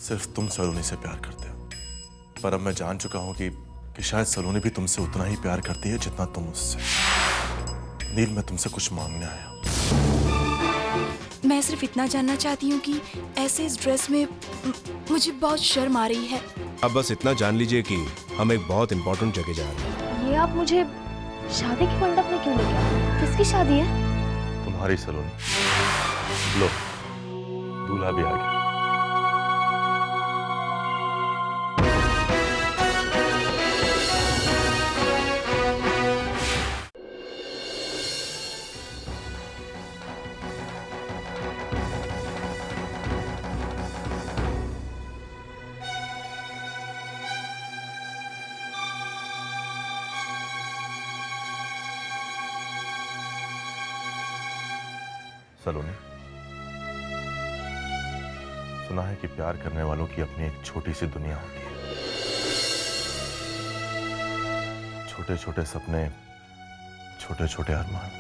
सिर्फ तुम सलोनी से प्यार करते हो, पर अब मैं जान चुका हूं कि शायद सलोनी भी तुमसे उतना ही प्यार करती है जितना तुम उससे। नील, मैं तुमसे कुछ मांगने आया हूं। मैं सिर्फ इतना जानना चाहती हूँ कि ऐसे इस ड्रेस में मुझे बहुत शर्म आ रही है। अब बस इतना जान लीजिए कि हम एक बहुत इंपॉर्टेंट जगह जा रहे हैं। ये आप मुझे शादी के मंडप में क्यों लेके आए? किसकी शादी है? तुम्हारी सलोनी। लो, दूल्हा भी आ गया। सलोनी, सुना है कि प्यार करने वालों की अपनी एक छोटी सी दुनिया होती है। छोटे छोटे सपने, छोटे छोटे अरमान,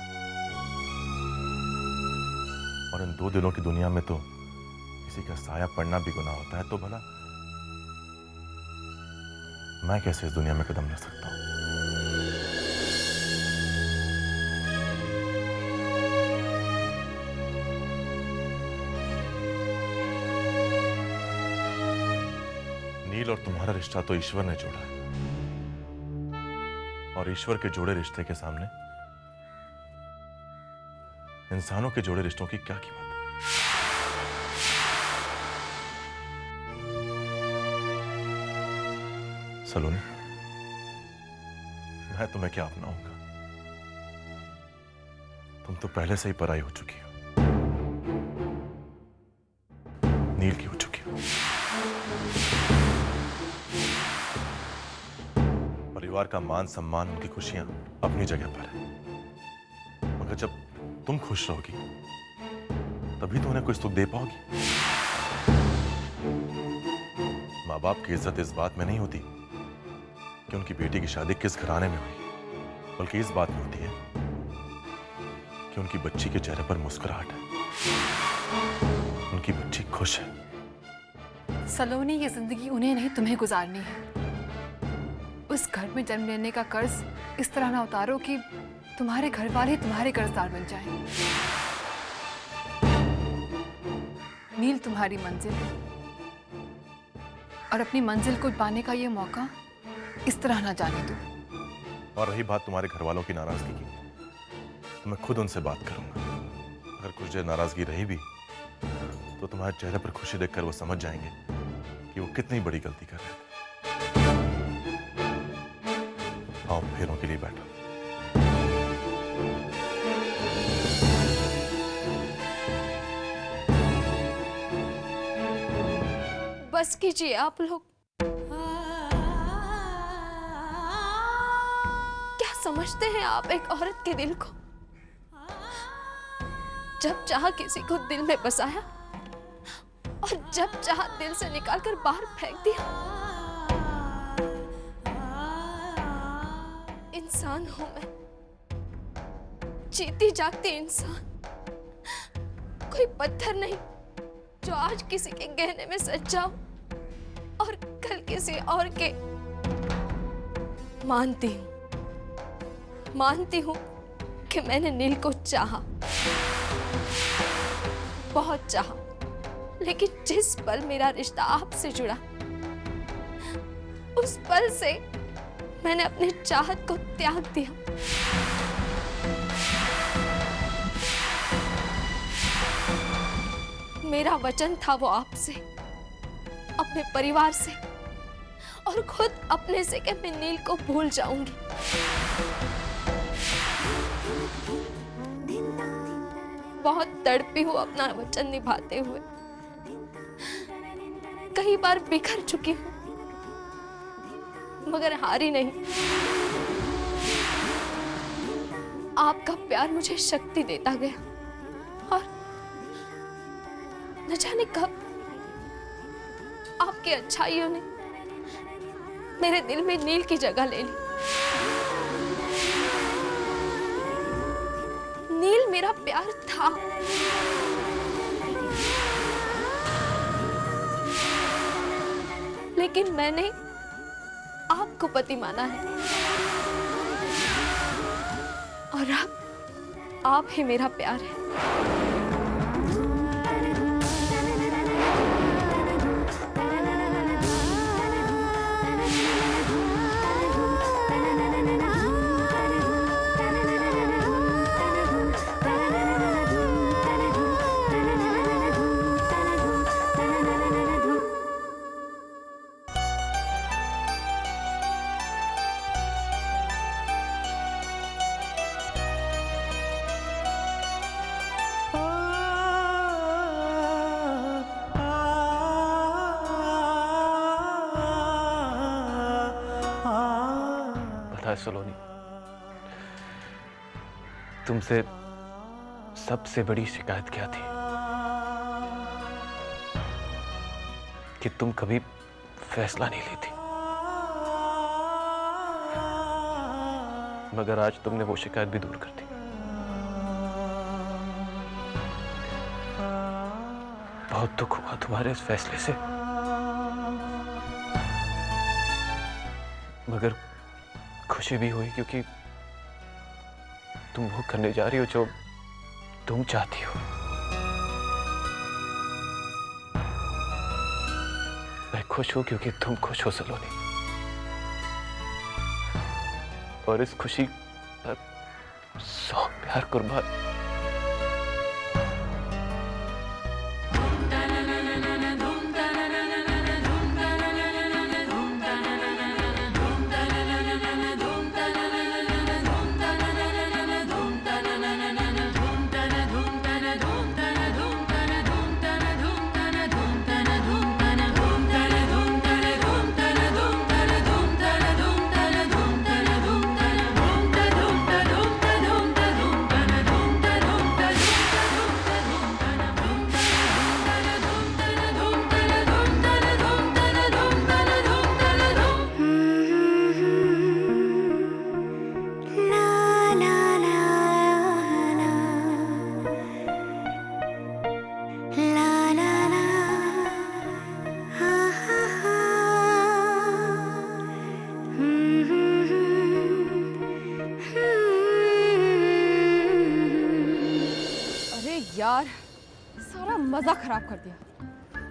और इन दो दिलों की दुनिया में तो किसी का साया पड़ना भी गुनाह होता है। तो भला मैं कैसे इस दुनिया में कदम रख सकता हूं? नील और तुम्हारा रिश्ता तो ईश्वर ने जोड़ा है, और ईश्वर के जोड़े रिश्ते के सामने इंसानों के जोड़े रिश्तों की क्या कीमत है? सलोनी, मैं तुम्हें क्या अपनाऊंगा? तुम तो पहले से ही पराई हो चुकी हो, नील की हो चुकी हो। परिवार का मान सम्मान, उनकी खुशियां अपनी जगह पर है, मगर जब तुम खुश रहोगी तभी तो उन्हें कुछ सुख दे पाओगी। माँ बाप की इज्जत इस बात में नहीं होती कि उनकी बेटी की शादी किस घराने में हुई, बल्कि इस बात में होती है कि उनकी बच्ची के चेहरे पर मुस्कुराहट है, उनकी बच्ची खुश है। सलोनी, ये जिंदगी उन्हें नहीं तुम्हें गुजारनी है। उस घर में जन्म लेने का कर्ज इस तरह ना उतारो कि तुम्हारे घर वाले तुम्हारे कर्जदार बन जाएं। नील तुम्हारी मंजिल है, और अपनी मंजिल को पाने का ये मौका इस तरह ना जाने दो। और रही बात तुम्हारे घर वालों की नाराजगी की, तो मैं खुद उनसे बात करूंगा। अगर कुछ देर नाराजगी रही भी तो तुम्हारे चेहरे पर खुशी देखकर वो समझ जाएंगे कि वो कितनी बड़ी गलती कर रहे थे। आओ, फेरों के लिए बैठो। बस कीजिए आप लोग। क्या समझते हैं आप एक औरत के दिल को? जब चाहा किसी को दिल में बसाया और जब चाहा दिल से निकालकर बाहर फेंक दिया। इंसान हूं मैं, जीती जागती इंसान, कोई पत्थर नहीं जो आज किसी के गहने में सज जाऊं और कल किसी और के। मानती हूं कि मैंने नील को चाहा, बहुत चाहा, लेकिन जिस पल मेरा रिश्ता आपसे जुड़ा, उस पल से मैंने अपनी चाहत को त्याग दिया। मेरा वचन था वो आपसे, अपने परिवार से और खुद अपने से कि मैं नील को भूल जाऊंगी। बहुत तड़पी हूं अपना वचन निभाते हुए, कई बार बिखर चुकी हूं, मगर हारी नहीं। आपका प्यार मुझे शक्ति देता गया, और न जाने कब आपकी अच्छाइयों ने मेरे दिल में नील की जगह ले ली। नील मेरा प्यार था, लेकिन मैंने आपको पति माना है और अब आप ही मेरा प्यार है। सलोनी, तुमसे सबसे बड़ी शिकायत क्या थी कि तुम कभी फैसला नहीं लेती, मगर आज तुमने वो शिकायत भी दूर कर दी। बहुत दुख हुआ तुम्हारे इस फैसले से, मगर खुशी भी हुई क्योंकि तुम वो करने जा रही हो जो तुम चाहती हो। मैं खुश हूं क्योंकि तुम खुश हो सलोनी, और इस खुशी पर 100 प्यार कुर्बान। यार, सारा मजा खराब कर दिया।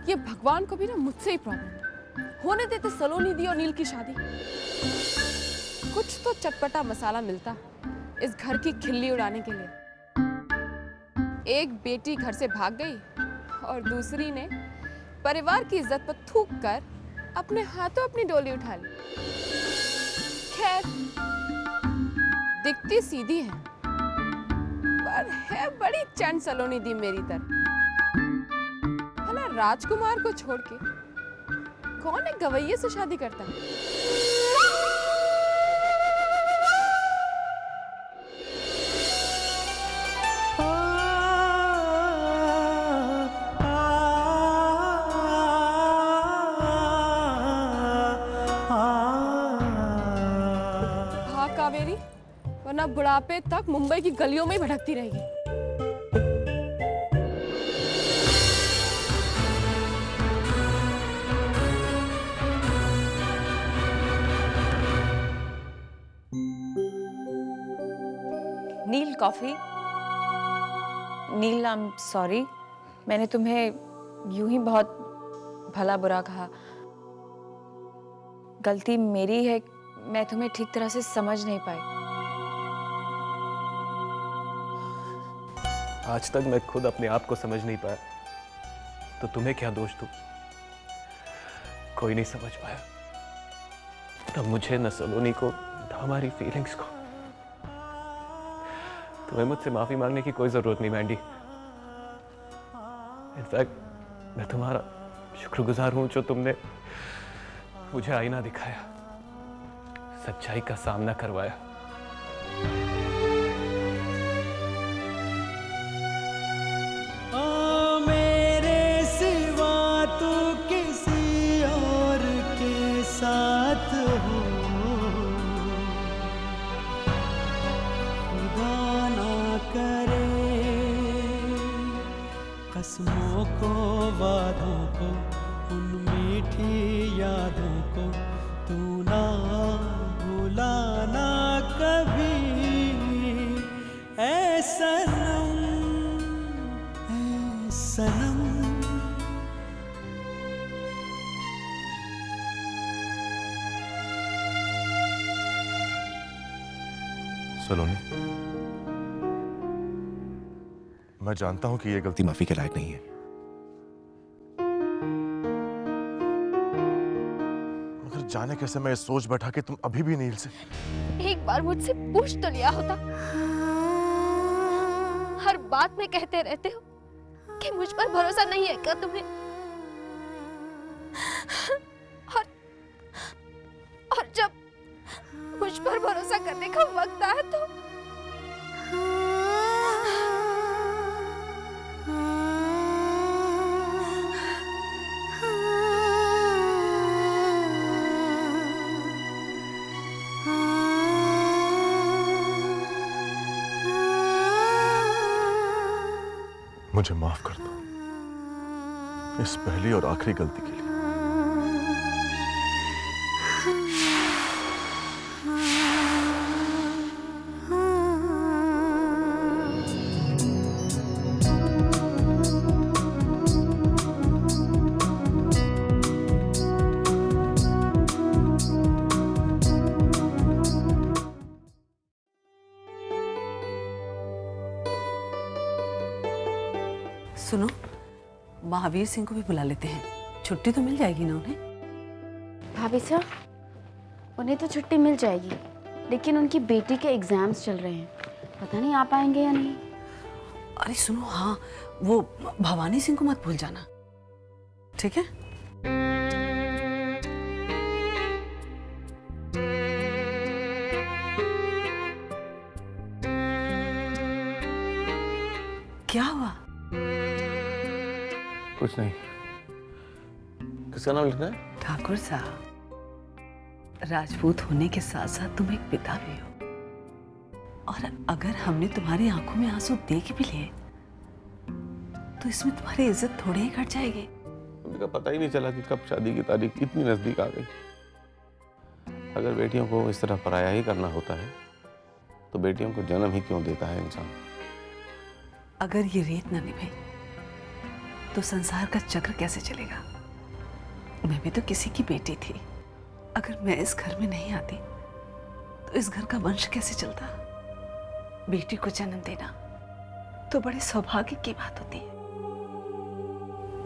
ये भगवान को भी ना मुझसे ही प्रॉब्लम है। होने देते सलोनी दी और नील की शादी। कुछ तो चटपटा मसाला मिलता इस घर की खिल्ली उड़ाने के लिए। एक बेटी घर से भाग गई और दूसरी ने परिवार की इज्जत पर थूक कर अपने हाथों अपनी डोली उठा ली। खैर, दिखती सीधी है पर है बड़ी चंड सलोनी दी मेरी तरह। भला राजकुमार को छोड़ के कौन एक गवैये से शादी करता है? हाँ कावेरी, वरना बुढ़ापे तक मुंबई की गलियों में ही भटकती रहेगी। Neel coffee. Neel, I am sorry, मैंने तुम्हें यूं ही बहुत भला बुरा कहा। गलती मेरी है, मैं तुम्हें ठीक तरह से समझ नहीं पाई। आज तक मैं खुद अपने आप को समझ नहीं पाया, तो तुम्हें क्या दोष दूं? कोई नहीं समझ पाया, न मुझे, न सलोनी को, न हमारी फीलिंग्स को। तुम्हें मुझसे माफी मांगने की कोई जरूरत नहीं मैंडी। इनफैक्ट मैं तुम्हारा शुक्रगुजार हूं जो तुमने मुझे आईना दिखाया, सच्चाई का सामना करवाया। मेरे सिवा तू किसी और के साथ हो, खुदा ना करे, कसमों को वादों को उन मीठी यादों को तू ना भुलाना कभी, ऐ सनम ऐ सनम। सलोनी, मैं जानता हूं कि ये गलती माफी के लायक नहीं है। मगर जाने कैसे मैं ये सोच बैठा कि तुम अभी भी नील से एक बार मुझसे पूछ तो लिया होता। हर बात में कहते रहते हो कि मुझ पर भरोसा नहीं है क्या तुम्हें? और जब मुझ पर भरोसा करने का वक्त आया तो मुझे माफ कर दो इस पहली और आखिरी गलती के लिए। सुनो, महावीर सिंह को भी बुला लेते हैं, छुट्टी तो मिल जाएगी ना उन्हें। भाभी साहब, उन्हें तो छुट्टी मिल जाएगी, लेकिन उनकी बेटी के एग्जाम्स चल रहे हैं, पता नहीं आ पाएंगे या नहीं। अरे सुनो, हाँ, वो भवानी सिंह को मत भूल जाना, ठीक है? क्या हुआ? कुछ नहीं। किसका नाम लिखना है? ठाकुर साहब, राजपूत होने के साथ साथ तुम एक पिता भी हो, और अगर हमने तुम्हारी आंखों में आंसू देख भी लिए तो इसमें तुम्हारी इज्जत थोड़ी ही घट जाएगी। उनका पता ही नहीं चला कि कब शादी की तारीख इतनी नजदीक आ गई। अगर बेटियों को इस तरह पराया ही करना होता है तो बेटियों को जन्म ही क्यों देता है इंसान? अगर ये रेत न निभे तो संसार का चक्र कैसे चलेगा? मैं भी तो किसी की बेटी थी। अगर मैं इस घर में नहीं आती तो इस घर का वंश कैसे चलता? बेटी को जन्म देना तो बड़े सौभाग्य की बात होती है,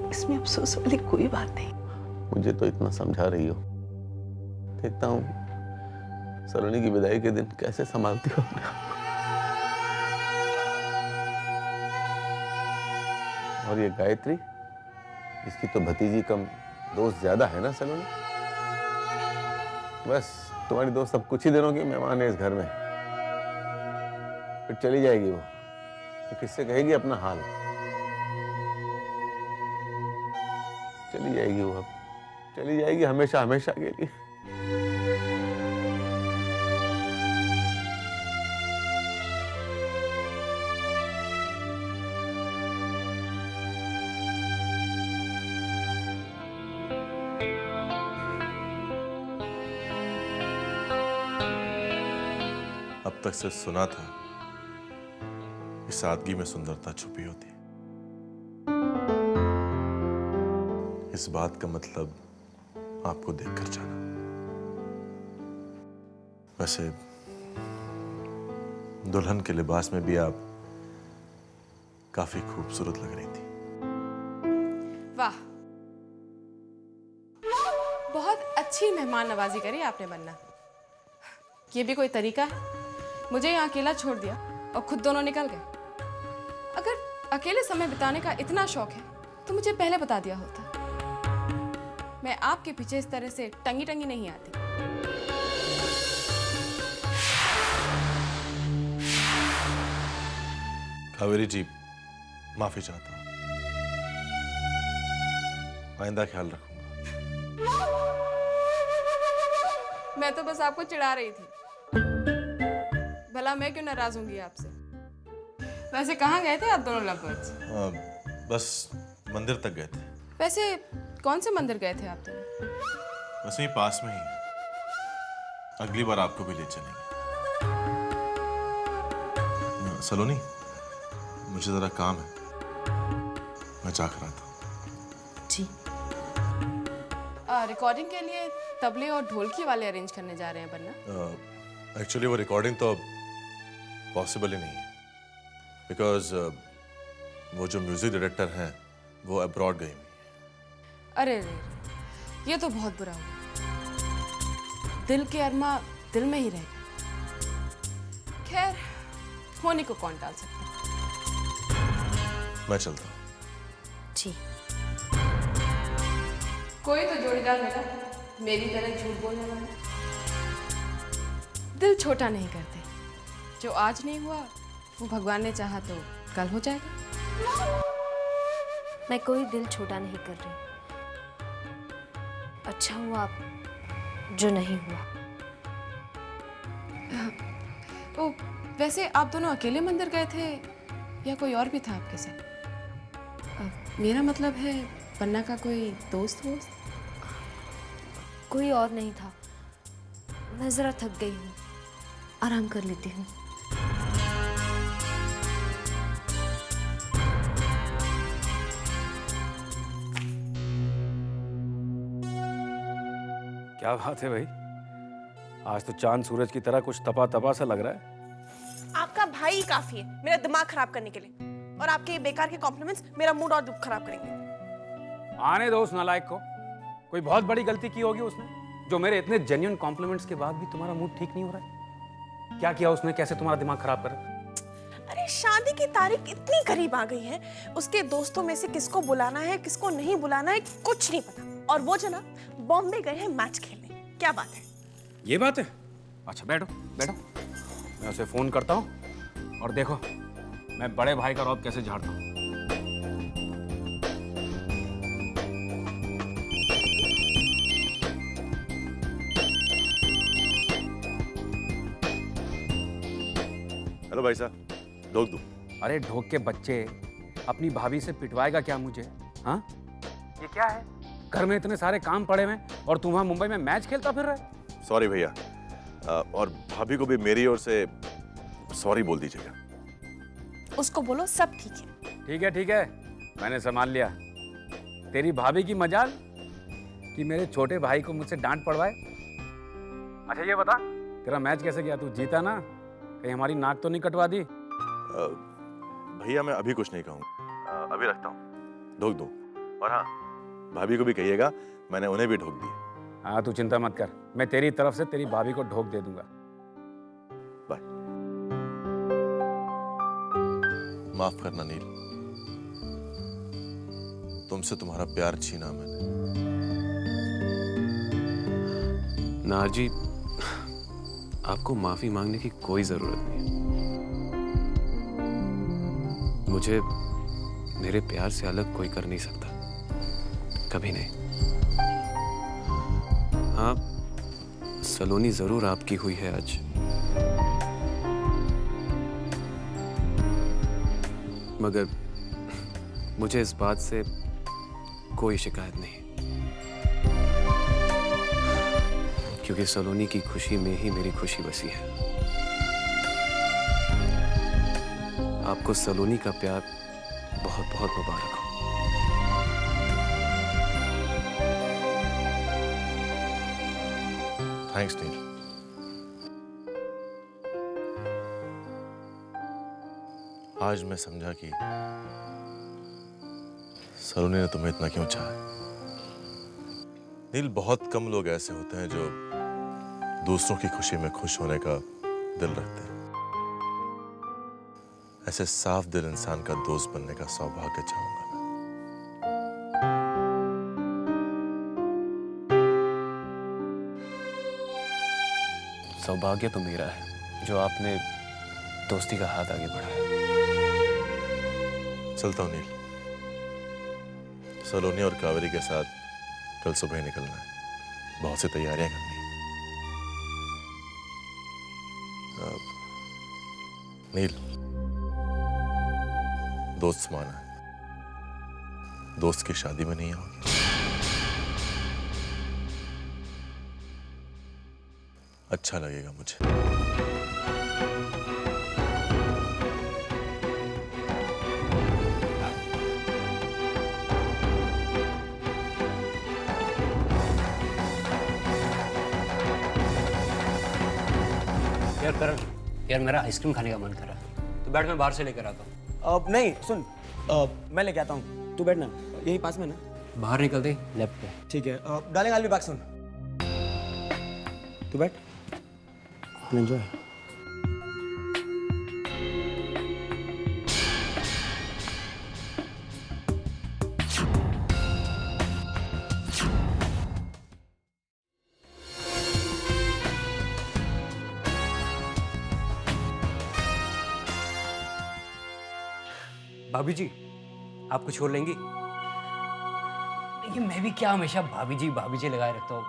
इसमें अफसोस वाली कोई बात नहीं। मुझे तो इतना समझा रही हो, देखता हूँ सलोनी की विदाई के दिन कैसे संभालती हो अपने आप को। और ये गायत्री, इसकी तो भतीजी कम दोस्त ज्यादा है ना सलोनी? बस तुम्हारी दोस्त अब कुछ ही दिनों की मेहमान है इस घर में, फिर चली जाएगी वो। तो किससे कहेगी अपना हाल? चली जाएगी वो, अब चली जाएगी हमेशा हमेशा के लिए। अब तक से सुना था इस सादगी में सुंदरता छुपी होती है। इस बात का मतलब आपको देखकर जाना। वैसे दुल्हन के लिबास में भी आप काफी खूबसूरत लग रही थी। वाह, बहुत अच्छी मेहमान नवाजी करी आपने वरना। ये भी कोई तरीका है? मुझे यहाँ अकेला छोड़ दिया और खुद दोनों निकल गए। अगर अकेले समय बिताने का इतना शौक है तो मुझे पहले बता दिया होता। मैं आपके पीछे इस तरह से टंगी टंगी नहीं आती। कावेरी जी, माफी चाहता हूं, आइंदा ख्याल रखूंगा। मैं तो बस आपको चिढ़ा रही थी, भला मैं क्यों नाराज होंगी आपसे। वैसे कहाँ गए थे आप दोनों लवर्स? बस मंदिर तक गए थे। वैसे कौन से मंदिर गए थे आप दोनों? बस यहीं पास में ही है। अगली बार आपको भी ले चलेंगे। सलोनी, मुझे जरा काम है, मैं चाह कर आता हूँ। जी। रिकॉर्डिंग के लिए तबले और ढोलकी वाले अरेंज करने जा रहे हैं बन्ना? एक्चुअली वो रिकॉर्डिंग तो पॉसिबल ही नहीं है, बिकॉज वो जो म्यूजिक डायरेक्टर हैं वो अब्रॉड गई हुई है। अरे रे, ये तो बहुत बुरा हुआ। दिल के अरमा दिल में ही रह गए। खैर, होने को कौन टाल सकता। मैं चलता हूँ। जी। कोई तो जोड़ीदार मिला मेरी तरह झूठ बोलने वाला। दिल छोटा नहीं करते, जो आज नहीं हुआ वो भगवान ने चाहा तो कल हो जाएगा। मैं कोई दिल छोटा नहीं कर रही। अच्छा हुआ जो नहीं हुआ। ओ, वैसे आप दोनों अकेले मंदिर गए थे या कोई और भी था आपके साथ? मेरा मतलब है पन्ना का कोई दोस्त वोस्त? कोई और नहीं था। मैं जरा थक गई हूँ, आराम कर लेती हूँ। क्या बात है भाई, आज तो चांद सूरज की तरह कुछ तपा तपा सा लग रहा है। आपका भाई ही काफी है मेरा दिमाग खराब करने के लिए, और आपके ये बेकार के कॉम्प्लीमेंट्स मेरा मूड और खराब करेंगे। आने दो उस नालायक को, कोई बहुत बड़ी गलती की होगी उसने, जो मेरे इतने जेन्युइन कॉम्प्लीमेंट्स के बाद भी तुम्हारा मूड ठीक नहीं हो रहा है। क्या किया उसने, कैसे तुम्हारा दिमाग खराब कर? अरे शादी की तारीख इतनी करीब आ गई है, उसके दोस्तों में से किसको बुलाना है किसको नहीं बुलाना है कुछ नहीं पता, और वो जना बॉम्बे गए हैं मैच खेलने। क्या बात है? ये बात है? अच्छा बैठो बैठो, मैं उसे फोन करता हूँ और देखो मैं बड़े भाई का रौब कैसे झाड़ता हूँ। हेलो भाई साहब, ढोक दूं? अरे ढोक के बच्चे, अपनी भाभी से पिटवाएगा क्या मुझे? हाँ, ये क्या है? घर में इतने सारे काम पड़े हुए और तुम वहां मुंबई में मैच खेलता फिर रहे। सॉरी भैया, और भाभी को भी मेरी ओर से सॉरी बोल दीजिएगा। उसको बोलो सब ठीक है। ठीक है, मैंने संभाल लिया। तेरी भाभी की मजाल कि मेरे छोटे भाई को मुझसे डांट पड़वाए। अच्छा ये बता, तेरा मैच कैसे गया? तू जीता ना? कहीं हमारी नाक तो नहीं कटवा दी? भैया मैं अभी कुछ नहीं कहूँगा, अभी रखता हूँ, ढोक दूं। और हाँ, भाभी को भी कहिएगा मैंने उन्हें भी ढोक दी। हाँ तू चिंता मत कर, मैं तेरी तरफ से तेरी भाभी को ढोक दे दूंगा। बाय। माफ करना नील, तुमसे तुम्हारा प्यार छीना मैंने। नारजी, आपको माफी मांगने की कोई जरूरत नहीं है। मुझे मेरे प्यार से अलग कोई कर नहीं सकता, कभी नहीं। हाँ, सलोनी जरूर आपकी हुई है आज, मगर मुझे इस बात से कोई शिकायत नहीं, क्योंकि सलोनी की खुशी में ही मेरी खुशी बसी है। आपको सलोनी का प्यार बहुत बहुत मुबारक हो। थैंक्स नील। आज मैं समझा कि सलोनी ने तुम्हें इतना क्यों चाहा। नील, बहुत कम लोग ऐसे होते हैं जो दूसरों की खुशी में खुश होने का दिल रखते हैं। ऐसे साफ दिल इंसान का दोस्त बनने का सौभाग्य चाहूंगा मैं। सौभाग्य तो मेरा है जो आपने दोस्ती का हाथ आगे बढ़ाया। चलता हूं नील, सलोनी और कावेरी के साथ कल सुबह निकलना है, बहुत सी तैयारियां करनी है। नील, दोस्त माना है, दोस्त की शादी में नहीं आओगे? अच्छा लगेगा मुझे। यार करण, यार मेरा आइसक्रीम खाने का मन कर रहा है, तो बैठ मैं बाहर से लेकर आता हूँ। नहीं सुन, मैं लेके आता हूँ, तू बैठ ना, यही पास में ना। बाहर निकल दे लेफ्ट पे। ठीक है, darling I will be back soon. तू बैठ, एंजॉय। भाभी जी, आप कुछ और लेंगी? देखिए मैं भी क्या हमेशा भाभी जी लगाए रखता हूँ।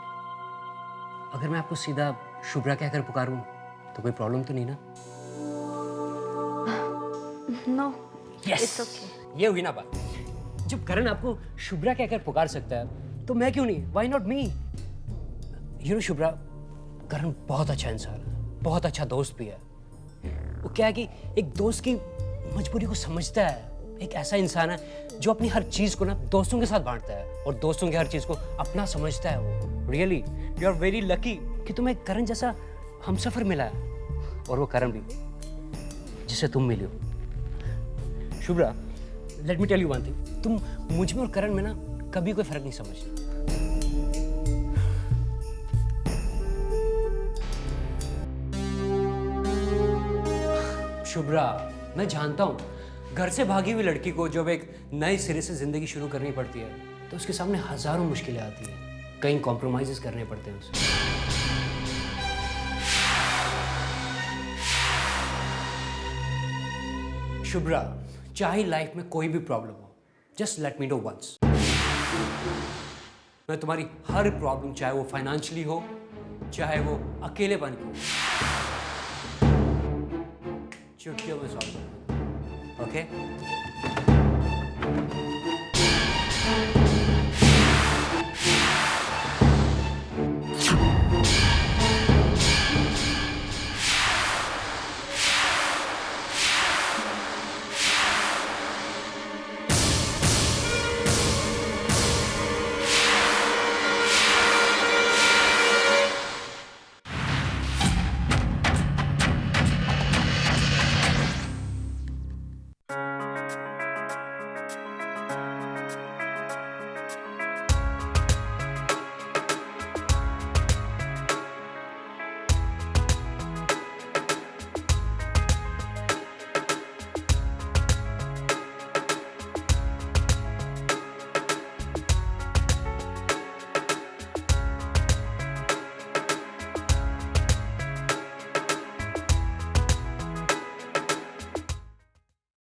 अगर मैं आपको सीधा शुभ्रा कहकर पुकारूं तो कोई प्रॉब्लम तो नहीं ना? No, yes, it's okay. ये हुई ना बात। जब करण आपको शुभ्रा कहकर पुकार सकता है तो मैं क्यों नहीं? Why not me? You know Shubhra, Karan बहुत अच्छा इंसान है, बहुत अच्छा दोस्त भी है। वो क्या है कि एक दोस्त की मजबूरी को समझता है। एक ऐसा इंसान है जो अपनी हर चीज को ना दोस्तों के साथ बांटता है और दोस्तों की हर चीज को अपना समझता है। वो really you are very lucky कि तुम्हें करण जैसा हमसफर मिला है, और वो करण भी जिससे तुम मिली हो। Shubhra, let me tell you one thing, तुम मुझ में और करण में ना कभी कोई फर्क नहीं समझती। शुभ्रा, मैं जानता हूं घर से भागी हुई लड़की को जब एक नए सिरे से जिंदगी शुरू करनी पड़ती है तो उसके सामने हजारों मुश्किलें आती हैं, कई कॉम्प्रोमाइजेस करने पड़ते हैं उसे। शुभ्रा, चाहे लाइफ में कोई भी प्रॉब्लम हो, just let me know once. मैं तुम्हारी हर प्रॉब्लम, चाहे वो फाइनेंशियली हो, चाहे वो अकेलेपन की हो, चुटकियों में सॉल्व करूंगा। ओके?